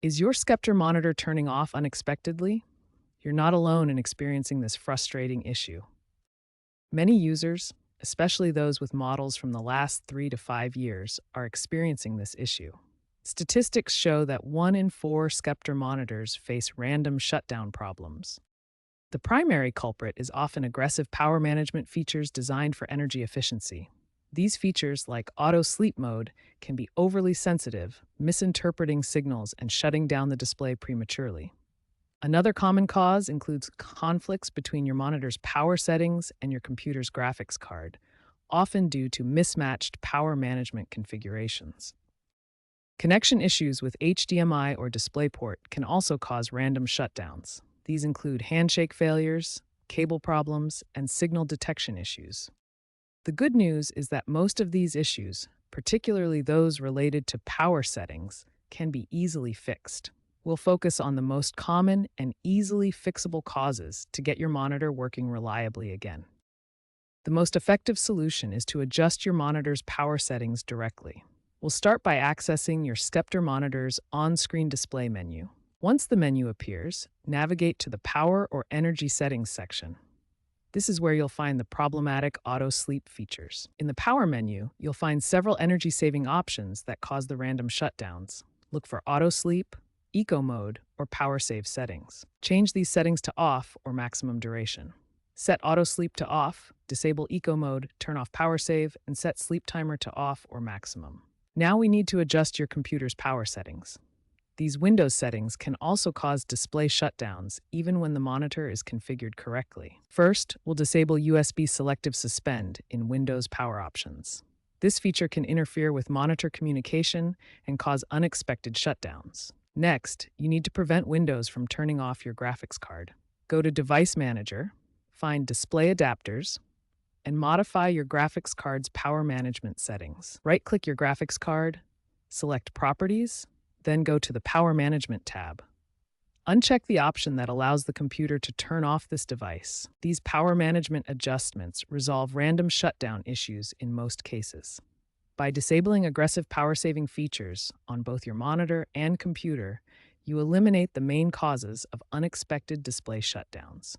Is your Sceptre monitor turning off unexpectedly? You're not alone in experiencing this frustrating issue. Many users, especially those with models from the last 3 to 5 years, are experiencing this issue. Statistics show that 1 in 4 Sceptre monitors face random shutdown problems. The primary culprit is often aggressive power management features designed for energy efficiency. These features, like auto sleep mode, can be overly sensitive, misinterpreting signals and shutting down the display prematurely. Another common cause includes conflicts between your monitor's power settings and your computer's graphics card, often due to mismatched power management configurations. Connection issues with HDMI or DisplayPort can also cause random shutdowns. These include handshake failures, cable problems, and signal detection issues. The good news is that most of these issues, particularly those related to power settings, can be easily fixed. We'll focus on the most common and easily fixable causes to get your monitor working reliably again. The most effective solution is to adjust your monitor's power settings directly. We'll start by accessing your Sceptre monitor's on-screen display menu. Once the menu appears, navigate to the Power or Energy Settings section. This is where you'll find the problematic auto sleep features. In the Power menu, you'll find several energy-saving options that cause the random shutdowns. Look for auto sleep, eco mode, or power save settings. Change these settings to off or maximum duration. Set auto sleep to off, disable eco mode, turn off power save, and set sleep timer to off or maximum. Now we need to adjust your computer's power settings. These Windows settings can also cause display shutdowns even when the monitor is configured correctly. First, we'll disable USB Selective Suspend in Windows Power Options. This feature can interfere with monitor communication and cause unexpected shutdowns. Next, you need to prevent Windows from turning off your graphics card. Go to Device Manager, find Display Adapters, and modify your graphics card's power management settings. Right-click your graphics card, select Properties, then go to the Power Management tab. Uncheck the option that allows the computer to turn off this device. These power management adjustments resolve random shutdown issues in most cases. By disabling aggressive power-saving features on both your monitor and computer, you eliminate the main causes of unexpected display shutdowns.